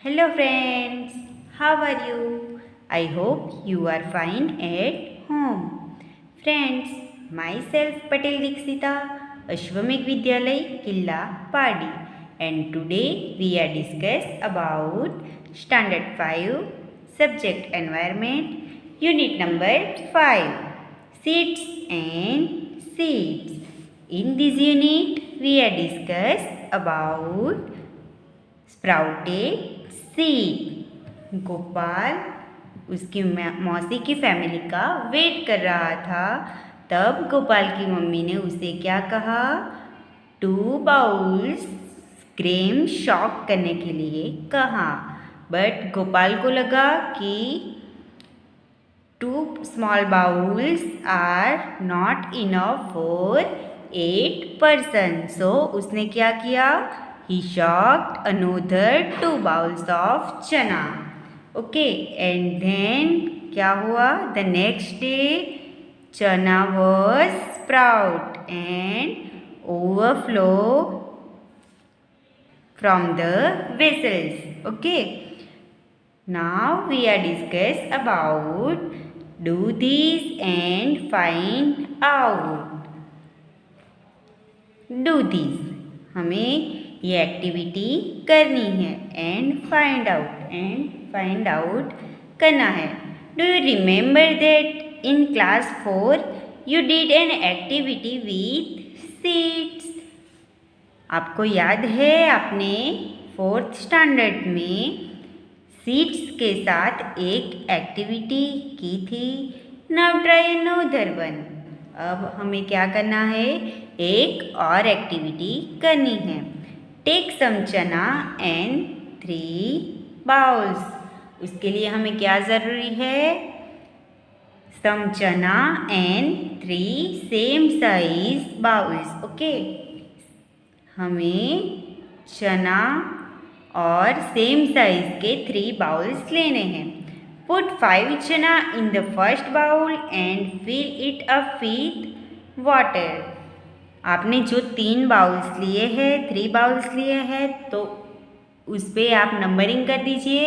Hello friends, how are you? I hope you are fine at home. Friends, myself Patel Dikshita, Ashwamik Vidyalay, Killa Padi, and today we are discuss about Standard 5, Subject Environment, Unit number 5, Seeds and Seeds. In this unit, we are discuss about sprouted seed. Gopal उसकी मौसी की family का wait कर रहा था। तब गोपाल की मम्मी ने उसे क्या कहा? 2 बाउल्स क्रीम शॉक करने के लिए कहा। बट गोपाल को लगा कि 2 small bowls are not enough for 8 person. So उसने क्या किया? He shocked another 2 bowls of chana. Okay, and then क्या हुआ? The next day chana was sprout and overflow from the vessels. Okay, now we are discuss about do this and find out. Do this, हमें ये activity करनी है and find out करना है। Do you remember that in class 4 you did an activity with seeds? आपको याद है आपने 4th स्टैंडर्ड में सीड्स के साथ एक एक्टिविटी की थी। Now try another one. अब हमें क्या करना है? एक और एक्टिविटी करनी है। टेक सम चना एंड 3 बाउल्स। उसके लिए हमें क्या ज़रूरी है? सम चना and 3 same size bowls. Okay, हमें चना और सेम साइज के 3 बाउल्स लेने हैं। Put 5 chana in the first bowl and fill it up with water. आपने जो 3 बाउल्स लिए हैं, 3 बाउल्स लिए हैं, तो उस पर आप नंबरिंग कर दीजिए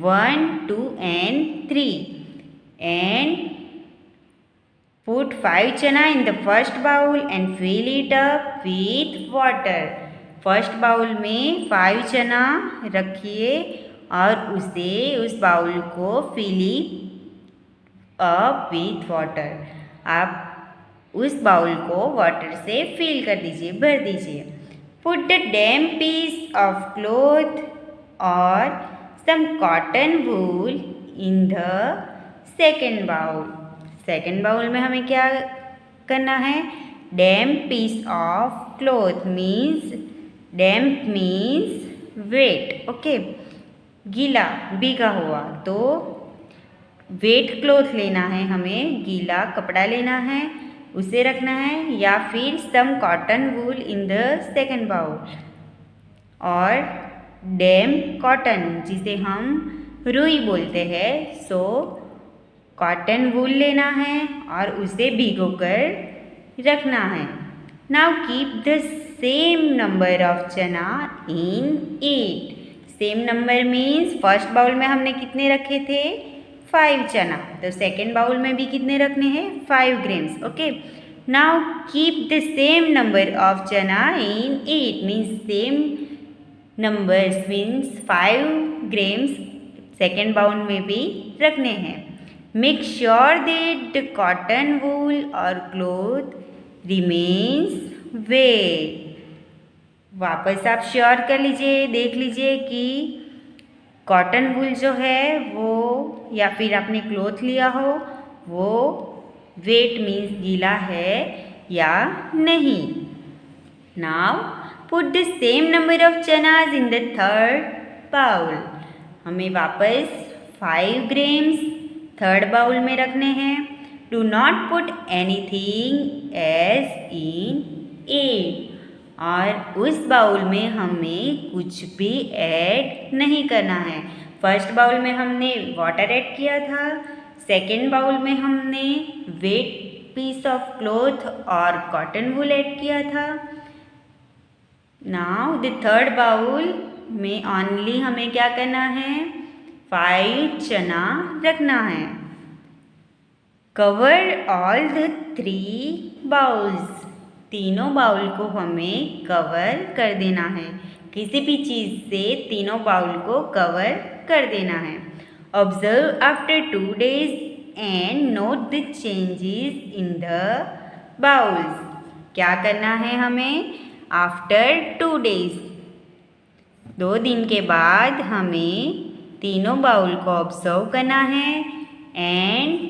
1, 2 and 3 and put 5 chana in the first bowl and fill it up with water. First bowl में 5 चना रखिए और उस बाउल को फिल अप विथ वाटर। आप उस बाउल को वाटर से फिल कर दीजिए, भर दीजिए। Put the damp piece of cloth और some cotton wool in the second bowl. Second bowl में हमें क्या करना है? Damp piece of cloth means damp means wet. Okay, गीला भीगा हुआ, तो वेट क्लॉथ लेना है, हमें गीला कपड़ा लेना है, उसे रखना है, या फिर some cotton wool in the second bowl और डैम्प कॉटन जिसे हम रुई बोलते हैं। सो कॉटन वूल लेना है और उसे भिगोकर रखना है। Now keep the same number of chana in it. Same number means first bowl में हमने कितने रखे थे? 5 चना, तो सेकेंड बाउल में भी कितने रखने हैं? 5 grams. Okay, now keep the same number of chana in it means same numbers means 5 grams second bowl में भी रखने हैं। Make sure that the cotton wool और क्लॉथ रिमेन्स वेट। वापस आप श्योर कर लीजिए, देख लीजिए कि कॉटन वूल जो है वो या फिर आपने क्लॉथ लिया हो वो वेट मीन्स गीला है या नहीं। Now put the same number of chanas in the third bowl. हमें वापस 5 ग्राम्स थर्ड बाउल में रखने हैं। Do not put anything else in it. और उस बाउल में हमें कुछ भी ऐड नहीं करना है। फर्स्ट बाउल में हमने वाटर ऐड किया था, सेकेंड बाउल में हमने वेट पीस ऑफ क्लॉथ और कॉटन वूल ऐड किया था। नाउ द थर्ड बाउल में ओनली हमें क्या करना है, 5 चना रखना है। कवर ऑल द 3 बाउल्स, तीनों बाउल को हमें कवर कर देना है। किसी भी चीज़ से तीनों बाउल को कवर कर देना है। Observe after 2 days and note the changes in the bowls. क्या करना है हमें, आफ्टर 2 days, 2 दिन के बाद हमें तीनों बाउल को ऑब्जर्व करना है एंड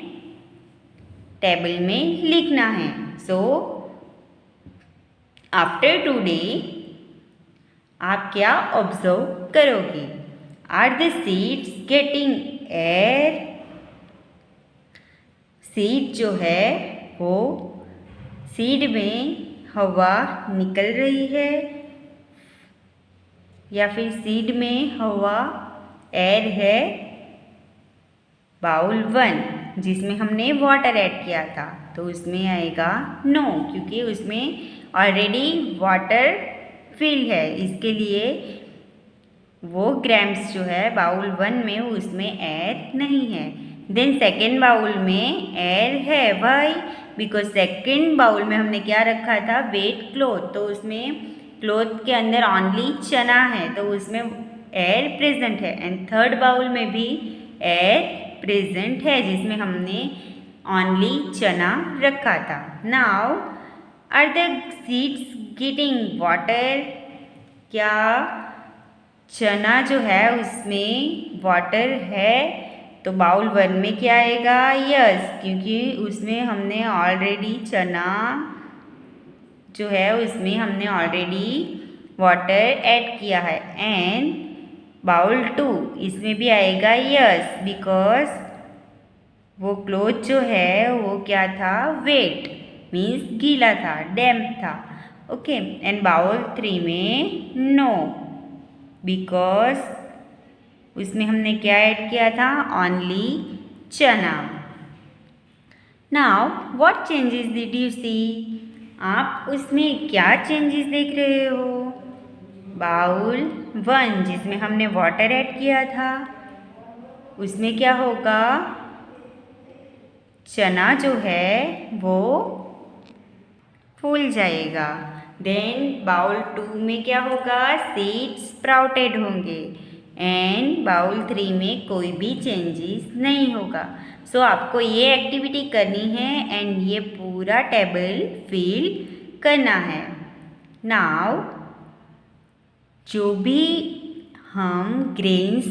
टेबल में लिखना है। सो आफ्टर 2 days आप क्या ऑब्जर्व करोगे, are the seeds getting air, seed जो है वो सीड में हवा निकल रही है या फिर सीड में हवा एयर है। बाउल 1 जिसमें हमने वाटर ऐड किया था तो उसमें आएगा नो, क्योंकि उसमें ऑलरेडी वाटर फिल है, इसके लिए वो ग्राम्स जो है बाउल 1 में उसमें एयर नहीं है। देन सेकेंड बाउल में एयर है, वाई, बिकॉज सेकेंड बाउल में हमने क्या रखा था, वेट क्लॉथ, तो उसमें क्लॉथ के अंदर ओनली चना है तो उसमें एयर प्रेजेंट है। एंड थर्ड बाउल में भी एयर प्रेजेंट है जिसमें हमने ओनली चना रखा था। Now are the seeds getting water, क्या चना जो है उसमें वाटर है, तो बाउल 1 में क्या आएगा, यस, क्योंकि उसमें हमने ऑलरेडी चना जो है उसमें हमने ऑलरेडी वाटर ऐड किया है। एंड बाउल 2 इसमें भी आएगा यस, बिकॉज वो क्लॉथ जो है वो क्या था, वेट मीन्स गीला था, डैम्प था। ओके, एंड बाउल 3 में नो, बिकॉज उसमें हमने क्या ऐड किया था, only chana. Now what changes did you see, आप उसमें क्या चेंजेस देख रहे हो। बाउल 1 जिसमें हमने वाटर ऐड किया था उसमें क्या होगा, चना जो है वो फूल जाएगा। देन बाउल 2 में क्या होगा, सीड्स स्प्राउटेड होंगे। एंड बाउल 3 में कोई भी चेंजेस नहीं होगा। सो आपको ये एक्टिविटी करनी है एंड ये पूरा टेबल फिल करना है। नाउ जो भी हम ग्रेन्स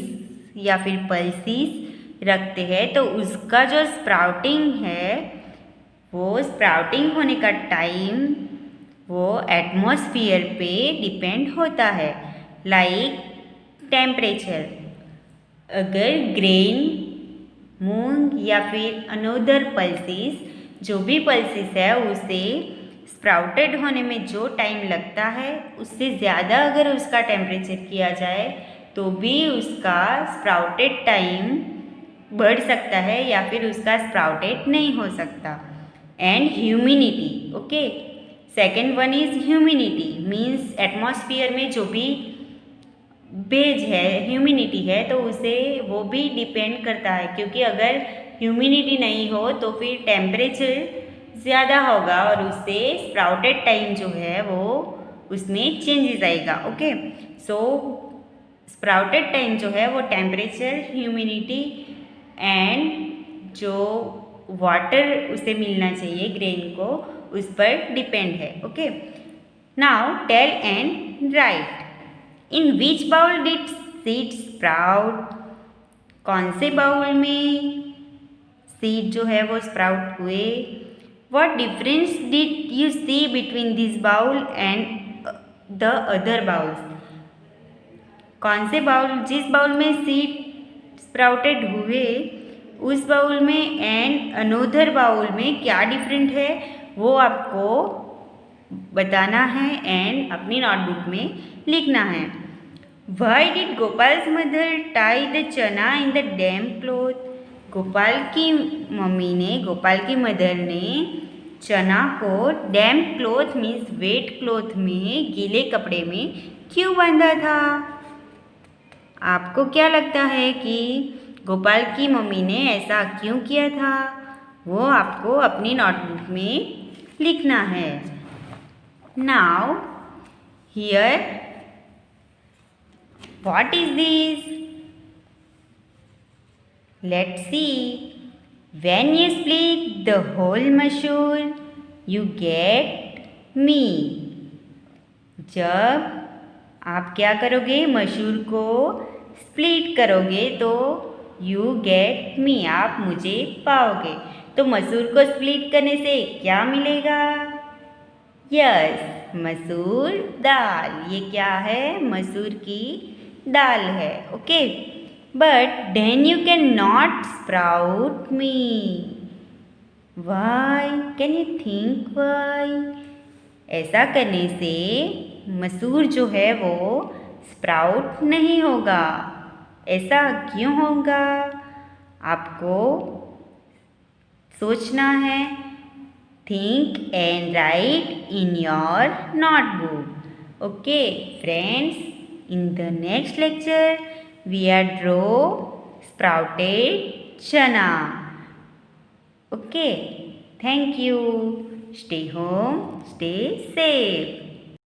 या फिर पल्सेस रखते हैं तो उसका जो स्प्राउटिंग है वो स्प्राउटिंग होने का टाइम वो एटमॉस्फेयर पे डिपेंड होता है, लाइक टेम्परेचर। अगर ग्रेन, मूंग या फिर अनोदर पल्सेस, जो भी पल्सेस है उसे स्प्राउटेड होने में जो टाइम लगता है उससे ज़्यादा अगर उसका टेम्परेचर किया जाए तो भी उसका स्प्राउटेड टाइम बढ़ सकता है या फिर उसका स्प्राउटेड नहीं हो सकता। And humidity, okay, second one is humidity, means atmosphere में जो भी बेज है, ह्यूमिडिटी है, तो उसे वो भी डिपेंड करता है, क्योंकि अगर ह्यूमिडिटी नहीं हो तो फिर टेम्परेचर ज़्यादा होगा और उससे स्प्राउटेड टाइम जो है वो उसमें चेंजेस आएगा। ओके, सो स्प्राउटेड टाइम जो है वो टेम्परेचर, ह्यूमिडिटी एंड जो वाटर उसे मिलना चाहिए ग्रेन को उस पर डिपेंड है। Okay, now tell and write, in which bowl did seed sprout, कौन से बाउल में सीड जो है वो स्प्राउट हुए। What difference did you see between this bowl and the other bowls, कौन से बाउल, जिस बाउल में सीड स्प्राउटेड हुए उस बाउल में एंड अनोदर बाउल में क्या डिफरेंट है वो आपको बताना है एंड अपनी नोटबुक में लिखना है। Why did Gopal's mother tie the chana in the damp cloth, Gopal की मम्मी ने, गोपाल की मदर ने चना को damp cloth means wet cloth में, गीले कपड़े में क्यों बांधा था। आपको क्या लगता है कि गोपाल की मम्मी ने ऐसा क्यों किया था? वो आपको अपनी नोटबुक में लिखना है। Now here what is this? Let's see. When you split the whole मसूर you get me। जब आप क्या करोगे, मसूर को स्प्लिट करोगे तो you get me, आप मुझे पाओगे। तो मसूर को स्प्लिट करने से क्या मिलेगा? यस, मसूर दाल। ये क्या है? मसूर की दाल है। Okay, but then you cannot sprout me। Why? Can you think why? ऐसा करने से मसूर जो है वो स्प्राउट नहीं होगा। ऐसा क्यों होगा? आपको सोचना है। Think and write in your notebook। Okay, friends, in the next lecture we are draw sprouted chana। Okay, thank you। Stay home, stay safe।